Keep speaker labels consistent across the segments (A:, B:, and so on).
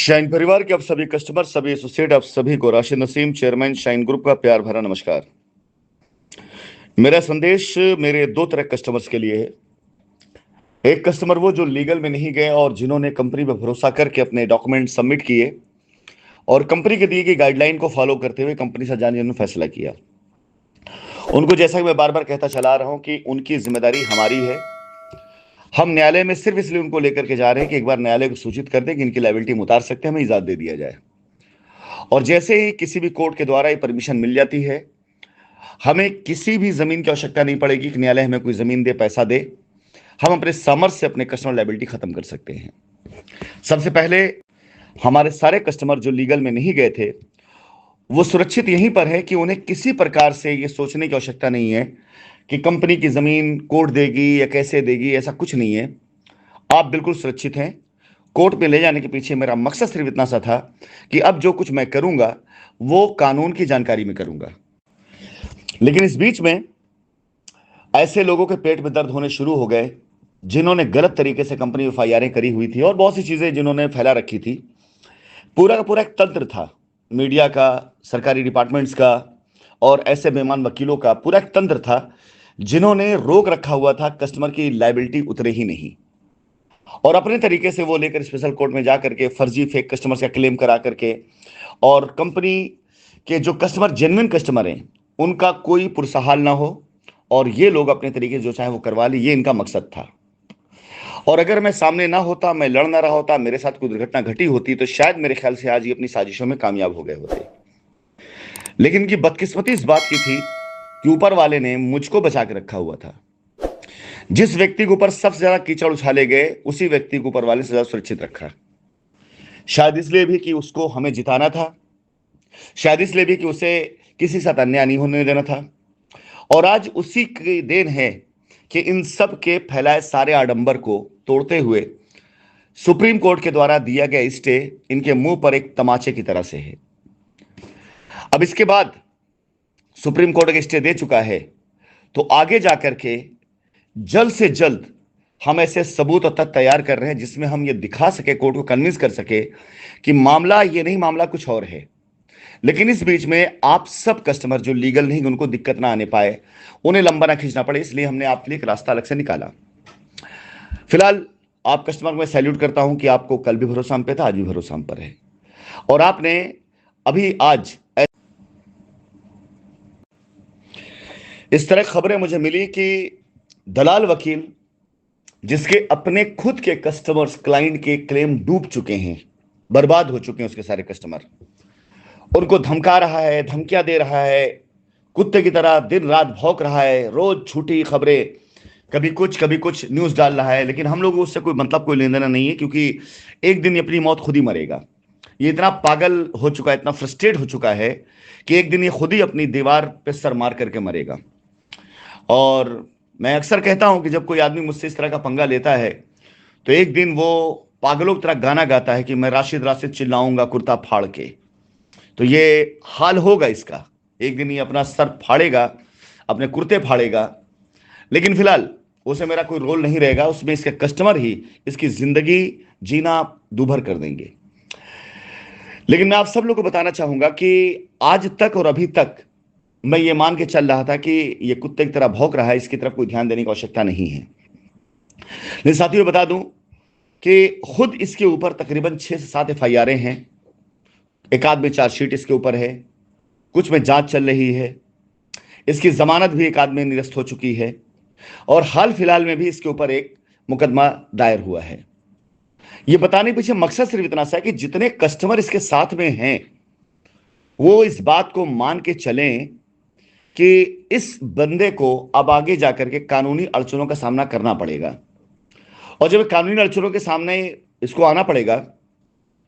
A: Shine परिवार के आप सभी कस्टमर, सभी एसोसिएट, आप सभी को Rashid Naseem, chairman shine group का प्यार भरा नमस्कार। मेरा संदेश मेरे दो तरह कस्टमर्स के लिए है। एक कस्टमर वो जो लीगल में नहीं गए और जिन्होंने कंपनी पर भरोसा करके अपने डॉक्यूमेंट सबमिट किए और कंपनी के दी गई गाइडलाइन को फॉलो करते हुए कंपनी से जाने का फैसला किया। उनको, जैसा कि मैं बार बार कहता चला रहा हूं, कि उनकी जिम्मेदारी हमारी है। हम न्यायालय में सिर्फ इसलिए उनको लेकर के जा रहे हैं कि एक बार न्यायालय को सूचित कर दें कि इनकी लायबिलिटी हम उतार सकते हैं, हमें इजाजत दे दिया जाए। और जैसे ही किसी भी कोर्ट के द्वारा ये परमिशन मिल जाती है, हमें किसी भी जमीन की आवश्यकता नहीं पड़ेगी कि न्यायालय हमें कोई जमीन दे, पैसा दे। हम अपने सामर्थ्य से अपने कस्टमर लायबिलिटी खत्म कर सकते हैं। सबसे पहले हमारे सारे कस्टमर जो लीगल में नहीं गए थे, वो सुरक्षित यहीं पर है कि उन्हें किसी प्रकार से ये सोचने की आवश्यकता नहीं है कि कंपनी की जमीन कोर्ट देगी या कैसे देगी, ऐसा कुछ नहीं है। आप बिल्कुल सुरक्षित हैं। कोर्ट में ले जाने के पीछे मेरा मकसद सिर्फ इतना सा था कि अब जो कुछ मैं करूंगा वो कानून की जानकारी में करूंगा। लेकिन इस बीच में ऐसे लोगों के पेट में दर्द होने शुरू हो गए जिन्होंने गलत तरीके से कंपनी में एफआईआरें करी हुई थी और बहुत सी चीजें जिन्होंने फैला रखी थी। पूरा का पूरा एक तंत्र था, मीडिया का, सरकारी डिपार्टमेंट्स का और ऐसे बेईमान वकीलों का पूरा एक तंत्र था जिन्होंने रोक रखा हुआ था कस्टमर की लायबिलिटी उतरे ही नहीं। और अपने तरीके से वो लेकर स्पेशल कोर्ट में जाकर के फर्जी फेक कस्टमर्स का क्लेम करा करके और कंपनी के जो कस्टमर जेन्युइन कस्टमर हैं उनका कोई पुरसहाल ना हो और ये लोग अपने तरीके से जो चाहे वो करवा ले, ये इनका मकसद था। और अगर मैं सामने ना होता, मैं लड़ ना रहा होता, मेरे साथ कोई दुर्घटना घटी होती, तो शायद मेरे ख्याल से आज ये अपनी साजिशों में कामयाब हो गए होते। लेकिन इनकी बदकिस्मती इस बात की थी कि ऊपर वाले ने मुझको बचा के रखा हुआ था। जिस व्यक्ति के ऊपर सबसे ज्यादा कीचड़ उछाले गए, उसी व्यक्ति को ऊपर वाले से ज्यादा सुरक्षित रखा। शायद इसलिए भी कि उसको हमें जिताना था, शायद इसलिए भी कि उसे किसी के साथ अन्याय नहीं होने देना था। और आज उसी की देन है कि इन सब के फैलाए सारे आडंबर को तोड़ते हुए सुप्रीम कोर्ट के द्वारा दिया गया स्टे इनके मुंह पर एक तमाचे की तरह से है। अब इसके बाद सुप्रीम कोर्ट एक स्टे दे चुका है, तो आगे जाकर के जल्द से जल्द हम ऐसे सबूत और तथ्य तैयार कर रहे हैं जिसमें हम ये दिखा सके, कोर्ट को कन्विंस कर सके कि मामला ये नहीं, मामला कुछ और है। लेकिन इस बीच में आप सब कस्टमर जो लीगल नहीं, उनको दिक्कत ना आने पाए, उन्हें लंबा ना खींचना पड़े, इसलिए हमने आपके लिए एक रास्ता अलग से निकाला। फिलहाल आप कस्टमर को मैं सैल्यूट करता हूं कि आपको कल भी भरोसा हम पे था, आज भी भरोसा हम पर है। और आपने अभी आज इस तरह खबरें मुझे मिली कि दलाल वकील जिसके अपने खुद के कस्टमर्स, क्लाइंट के क्लेम डूब चुके हैं, बर्बाद हो चुके हैं उसके सारे कस्टमर, उनको धमका रहा है, धमकियां दे रहा है, कुत्ते की तरह दिन रात भौंक रहा है, रोज झूठी खबरें, कभी कुछ न्यूज डाल रहा है। लेकिन हम लोगों को उससे कोई मतलब, कोई लेना देना नहीं है, क्योंकि एक दिन ये अपनी मौत खुद ही मरेगा। ये इतना पागल हो चुका है, इतना फ्रस्ट्रेट हो चुका है कि एक दिन ये खुद ही अपनी दीवार पे सर मार करके मरेगा। और मैं अक्सर कहता हूं कि जब कोई आदमी मुझसे इस तरह का पंगा लेता है तो एक दिन वो पागलों की तरह गाना गाता है कि मैं राशिद राशिद चिल्लाऊंगा कुर्ता फाड़ के। तो ये हाल होगा इसका, एक दिन ये अपना सर फाड़ेगा, अपने कुर्ते फाड़ेगा। लेकिन फिलहाल उसे मेरा कोई रोल नहीं रहेगा, उसमें इसके कस्टमर ही इसकी जिंदगी जीना दूभर कर देंगे। लेकिन मैं आप सब लोगों को बताना चाहूंगा कि आज तक और अभी तक मैं ये मान के चल रहा था कि ये कुत्ते की तरह भौंक रहा है, इसकी तरफ कोई ध्यान देने की आवश्यकता नहीं है। लेकिन साथियों बता दूं कि खुद इसके ऊपर तकरीबन 6 से 7 एफआईआरें हैं, एक आध में चार्जशीट इसके ऊपर है, कुछ में जांच चल रही है, इसकी जमानत भी एक आध में निरस्त हो चुकी है और हाल फिलहाल में भी इसके ऊपर एक मुकदमा दायर हुआ है। यह बताने पीछे मकसद सिर्फ इतना सा है कि जितने कस्टमर इसके साथ में हैं वो इस बात को मान के चलें कि इस बंदे को अब आगे जाकर के कानूनी अड़चनों का सामना करना पड़ेगा। और जब कानूनी अड़चनों के सामने इसको आना पड़ेगा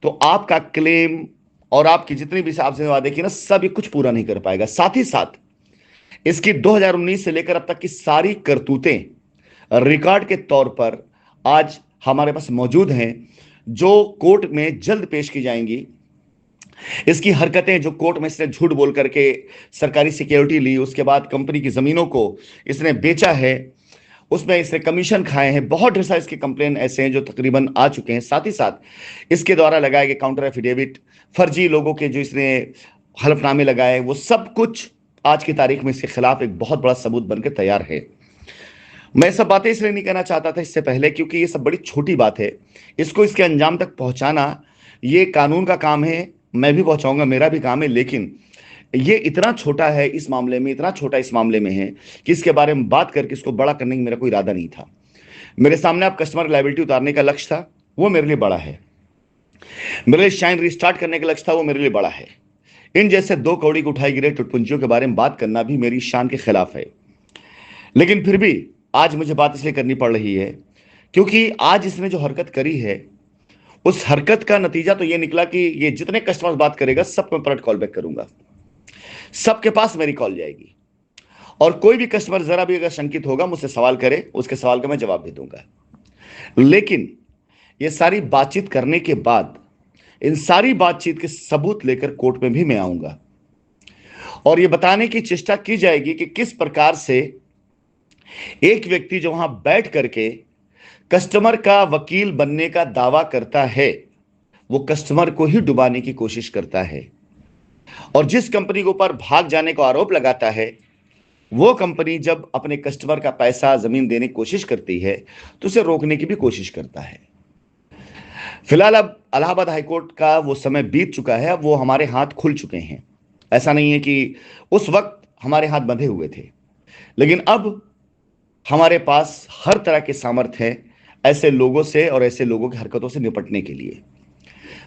A: तो आपका क्लेम और आपकी जितनी भी आपसे वादे की ना, सब कुछ पूरा नहीं कर पाएगा। साथ ही साथ इसकी 2019 से लेकर अब तक की सारी करतूतें रिकॉर्ड के तौर पर आज हमारे पास मौजूद हैं, जो कोर्ट में जल्द पेश की जाएंगी। इसकी हरकतें, जो कोर्ट में इसने झूठ बोल करके सरकारी सिक्योरिटी ली, उसके बाद कंपनी की जमीनों को इसने बेचा है, उसमें इसने कमीशन खाए हैं। बहुत ढेर सारे इसके कंप्लेन ऐसे हैं जो तकरीबन आ चुके हैं। साथ ही साथ इसके द्वारा लगाए गए काउंटर एफिडेविट, फर्जी लोगों के जो इसने हलफनामे लगाए, वो सब कुछ आज की तारीख में इसके खिलाफ एक बहुत बड़ा सबूत बनकर तैयार है। मैं सब बातें इसलिए नहीं कहना चाहता था इससे पहले क्योंकि ये सब बड़ी छोटी बात है। इसको इसके अंजाम तक पहुंचाना ये कानून का काम है, मैं भी पहुंचाऊंगा, मेरा भी काम है, लेकिन ये इतना छोटा है इस मामले में, इतना छोटा इस मामले में है कि इसके बारे में बात करके इसको बड़ा करने का मेरा कोई इरादा नहीं था। मेरे सामने आप कस्टमर लायबिलिटी उतारने का लक्ष्य था, वो मेरे लिए बड़ा है। मेरे लिए शाइन रिस्टार्ट करने का लक्ष्य था, वो मेरे लिए बड़ा है। इन जैसे दो कौड़ी को उठाई गिरे टुटपुंजियों के बारे में बात करना भी मेरी शान के खिलाफ है। लेकिन फिर भी आज मुझे बात इसलिए करनी पड़ रही है क्योंकि आज इसने जो हरकत करी है, उस हरकत का नतीजा तो ये निकला कि ये जितने कस्टमर्स बात करेगा सब मैं पलट कॉल बैक करूंगा, सबके पास मेरी कॉल जाएगी, और कोई भी कस्टमर जरा भी अगर शंकित होगा मुझसे सवाल करे, उसके सवाल का मैं जवाब भी दूंगा। लेकिन ये सारी बातचीत करने के बाद इन सारी बातचीत के सबूत लेकर कोर्ट में भी मैं आऊंगा और ये बताने की चेष्टा की जाएगी कि किस प्रकार से एक व्यक्ति जो वहां बैठ करके कस्टमर का वकील बनने का दावा करता है, वो कस्टमर को ही डुबाने की कोशिश करता है, और जिस कंपनी के ऊपर भाग जाने का आरोप लगाता है, वो कंपनी जब अपने कस्टमर का पैसा जमीन देने की कोशिश करती है तो उसे रोकने की भी कोशिश करता है। फिलहाल अब इलाहाबाद हाईकोर्ट का वो समय बीत चुका है, अब वो हमारे हाथ खुल चुके हैं। ऐसा नहीं है कि उस वक्त हमारे हाथ बंधे हुए थे, लेकिन अब हमारे पास हर तरह के सामर्थ्य है ऐसे लोगों से और ऐसे लोगों की हरकतों से निपटने के लिए।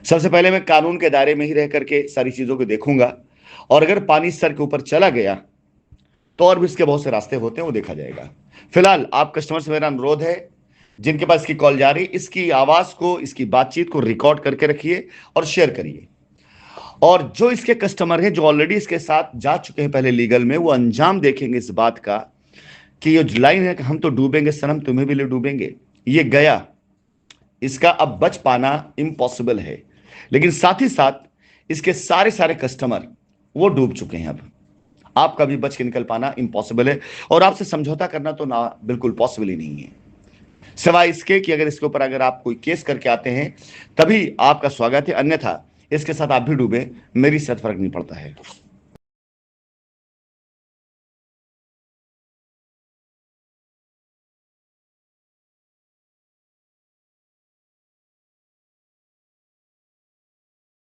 A: सबसे पहले मैं कानून के दायरे में ही रह करके सारी चीजों को देखूंगा, और अगर पानी सर के ऊपर चला गया तो और भी इसके बहुत से रास्ते होते हैं, वो देखा जाएगा। फिलहाल आप कस्टमर से मेरा अनुरोध है, जिनके पास इसकी कॉल जा रही, इसकी आवाज को, इसकी बातचीत को रिकॉर्ड करके रखिए और शेयर करिए। और जो इसके कस्टमर हैं जो ऑलरेडी इसके साथ जा चुके हैं पहले लीगल में, वो अंजाम देखेंगे इस बात का कि ये जो लाइन है कि हम तो डूबेंगे सनम, तुम्हें भी ले डूबेंगे, ये गया, इसका अब बच पाना इम्पॉसिबल है। लेकिन साथ ही साथ इसके सारे सारे कस्टमर वो डूब चुके हैं। अब आपका भी बच के निकल पाना इम्पॉसिबल है, और आपसे समझौता करना तो ना बिल्कुल पॉसिबल ही नहीं है, सिवाय इसके कि अगर इसके ऊपर अगर आप कोई केस करके आते हैं तभी आपका स्वागत है, अन्यथा इसके साथ आप भी डूबे, मेरी से फर्क नहीं पड़ता है।